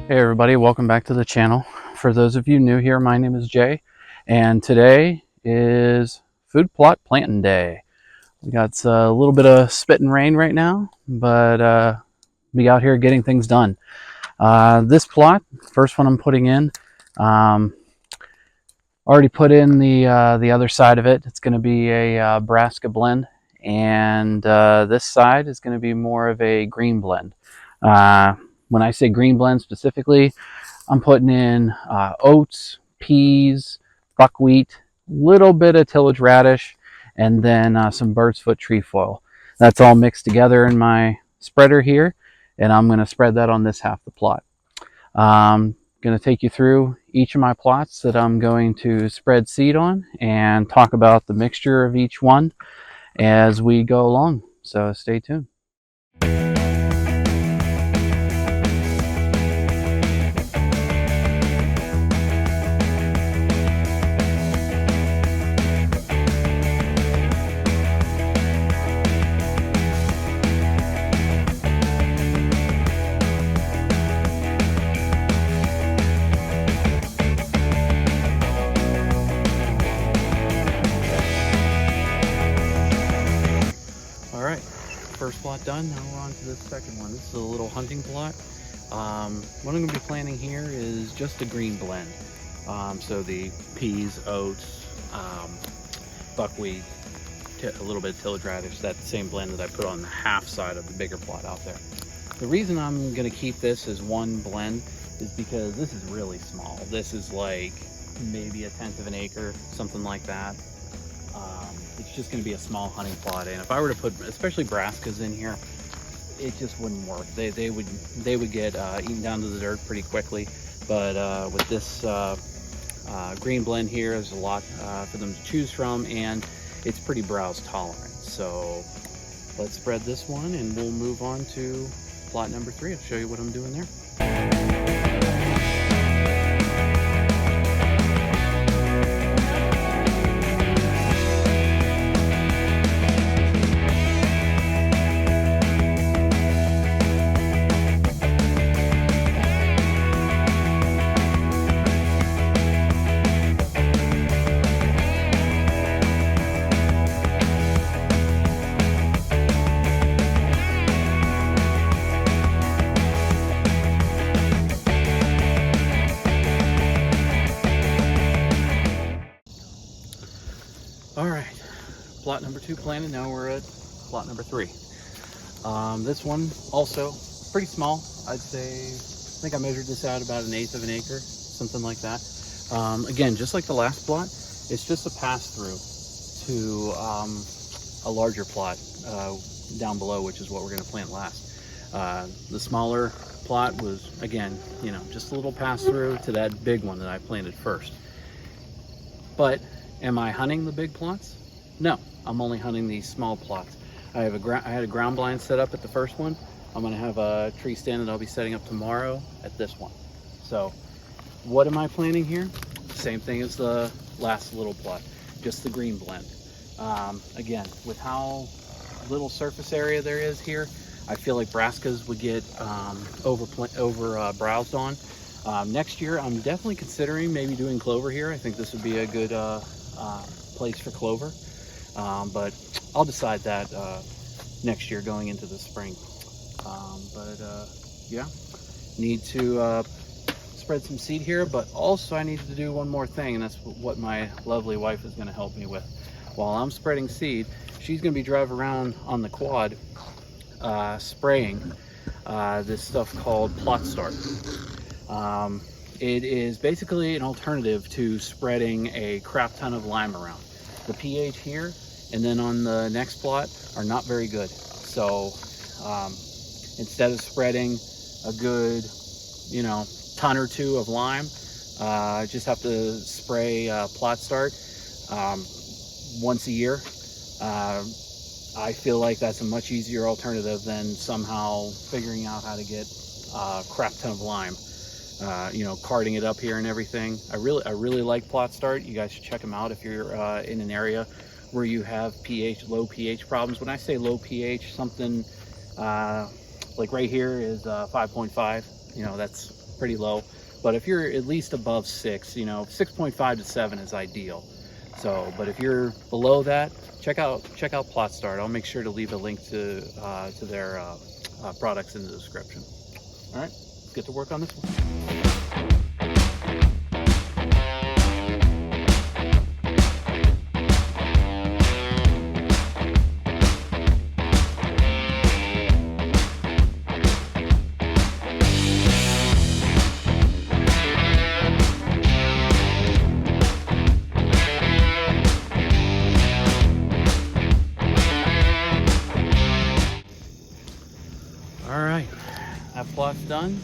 Hey everybody, welcome back to the channel. For those of you new here, my name is Jay, and today is food plot planting day. We got a little bit of spit and rain right now, but we out here getting things done. This plot, first one I'm putting in, already put in the other side of it. It's going to be a brassica blend, and this side is going to be more of a green blend. When I say green blend specifically, I'm putting in oats, peas, buckwheat, little bit of tillage radish, and then some bird's foot trefoil. That's all mixed together in my spreader here, and I'm going to spread that on this half of the plot. I'm going to take you through each of my plots that I'm going to spread seed on and talk about the mixture of each one as we go along. So stay tuned. Alright, first plot done. Now we're on to the second one. This is a little hunting plot. What I'm going to be planting here is just a green blend. So the peas, oats, buckwheat, a little bit of tillage radish, that same blend that I put on the half side of the bigger plot out there. The reason I'm going to keep this as one blend is because this is really small. This is like maybe 1/10 of an acre, something like that. It's just going to be a small hunting plot, and if I were to put especially brassicas in here, it just wouldn't work. They would get eaten down to the dirt pretty quickly. But with this green blend here, there's a lot for them to choose from, and it's pretty browse tolerant. So let's spread this one, and we'll move on to plot number 3. I'll show you what I'm doing there. All right, plot number 2 planted. Now we're at plot number 3. This one also pretty small. I'd say, I think I measured this out about 1/8 of an acre, something like that. Again, just like the last plot, it's just a pass through to a larger plot down below, which is what we're going to plant last. The smaller plot was, again, just a little pass through to that big one that I planted first. But am I hunting the big plots? No, I'm only hunting these small plots. I had a ground blind set up at the first one. I'm going to have a tree stand that I'll be setting up tomorrow at this one. So what am I planting here? Same thing as the last little plot, just the green blend. Again, with how little surface area there is here, I feel like brassicas would get browsed on. Next year, I'm definitely considering maybe doing clover here. I think this would be a good place for clover, but I'll decide that next year going into the spring. Yeah, need to spread some seed here, but also I need to do one more thing, and that's what my lovely wife is going to help me with. While I'm spreading seed, she's going to be driving around on the quad spraying this stuff called Plot Start. It is basically an alternative to spreading a crap ton of lime around. The pH here and then on the next plot are not very good. So instead of spreading a good, ton or two of lime, I just have to spray Plot Start once a year. I feel like that's a much easier alternative than somehow figuring out how to get a crap ton of lime. Carting it up here and everything. I really like Plot Start. You guys should check them out if you're in an area where you have low pH problems. When I say low pH, something like right here is 5.5. That's pretty low. But if you're at least above 6, 6.5 to 7 is ideal. So, but if you're below that, check out Plot Start. I'll make sure to leave a link to their products in the description. All right, let's get to work on this one. All right, that plot's done.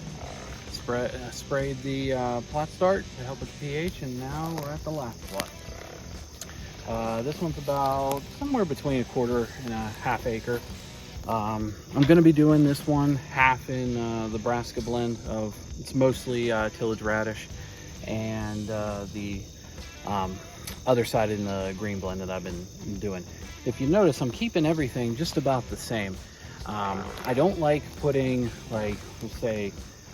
Sprayed the Plot Start to help with the pH, and now we're at the last plot. This one's about somewhere between 1/4 and a 1/2 acre. I'm going to be doing this one half in the brassica blend of, it's mostly tillage radish, and the other side in the green blend that I've been doing. If you notice, I'm keeping everything just about the same. I don't like putting, like, let's say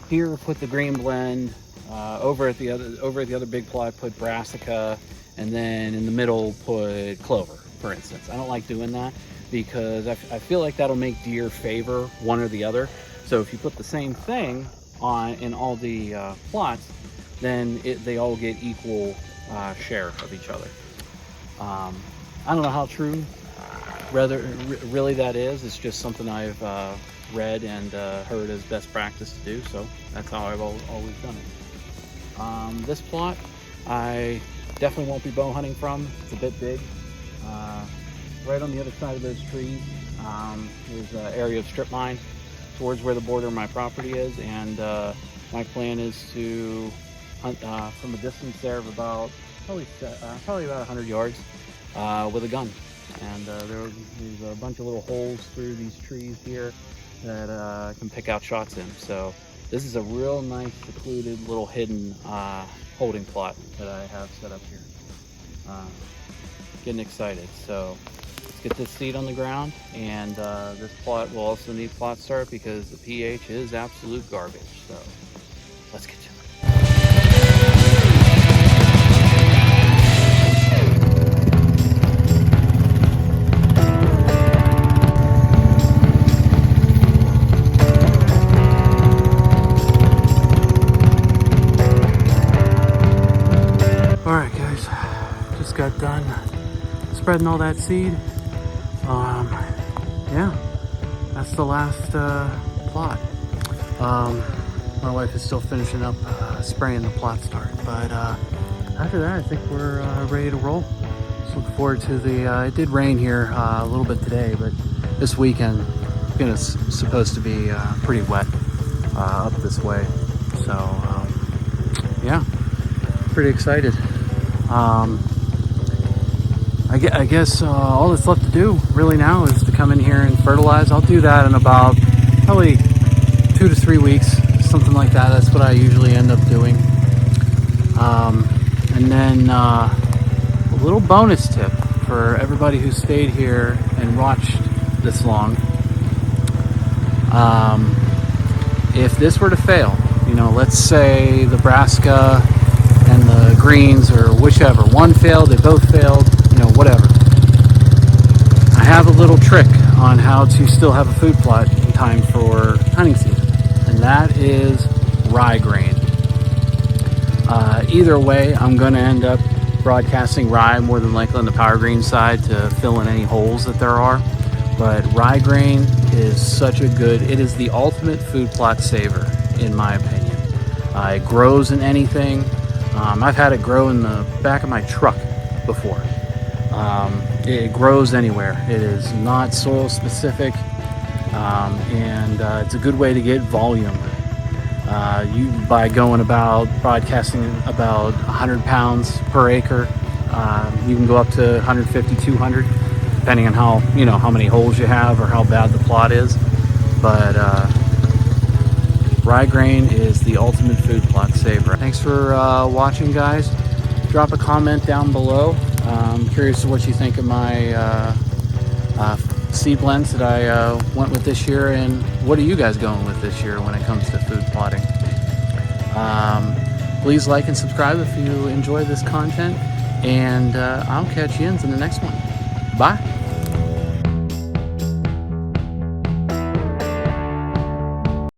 here put the green blend, over at the other big plot put brassica, and then in the middle put clover, for instance. I don't like doing that because I feel like that'll make deer favor one or the other. So if you put the same thing on in all the plots, then they all get equal share of each other. I don't know how true really that is. It's just something I've read and heard as best practice to do, so that's how I've always done it. This plot I definitely won't be bow hunting from. It's a bit big. Right on the other side of those trees, there's an area of strip mine towards where the border of my property is, and my plan is to hunt from a distance there of about probably about 100 yards with a gun. And there's a bunch of little holes through these trees here that I can pick out shots in. So this is a real nice secluded little hidden holding plot that I have set up here. Getting excited. So let's get this seed on the ground, and this plot will also need Plot Start because the pH is absolute garbage. So let's get to it. Alright guys, just got done spreading all that seed. Yeah, that's the last plot. My wife is still finishing up spraying the Plot Start, but after that I think we're ready to roll. Just look forward to it did rain here a little bit today, but this weekend it's supposed to be pretty wet up this way. So yeah, pretty excited. I guess all that's left to do really now is to come in here and fertilize. I'll do that in about probably 2 to 3 weeks, something like that. That's what I usually end up doing. And then a little bonus tip for everybody who stayed here and watched this long. If this were to fail, let's say the brassica and the greens or whichever, one failed, they both failed, whatever. I have a little trick on how to still have a food plot in time for hunting season, and that is rye grain. Either way, I'm going to end up broadcasting rye more than likely on the power green side to fill in any holes that there are. But rye grain is it is the ultimate food plot saver, in my opinion. It grows in anything. I've had it grow in the back of my truck before. It grows anywhere. It is not soil specific, and it's a good way to get volume. By going about broadcasting about 100 pounds per acre, you can go up to 150, 200, depending on how many holes you have or how bad the plot is. But rye grain is the ultimate food plot saver. Thanks for watching, guys. Drop a comment down below. I'm curious to what you think of my seed blends that I went with this year, and what are you guys going with this year when it comes to food plotting? Please like and subscribe if you enjoy this content, and I'll catch you in the next one. Bye.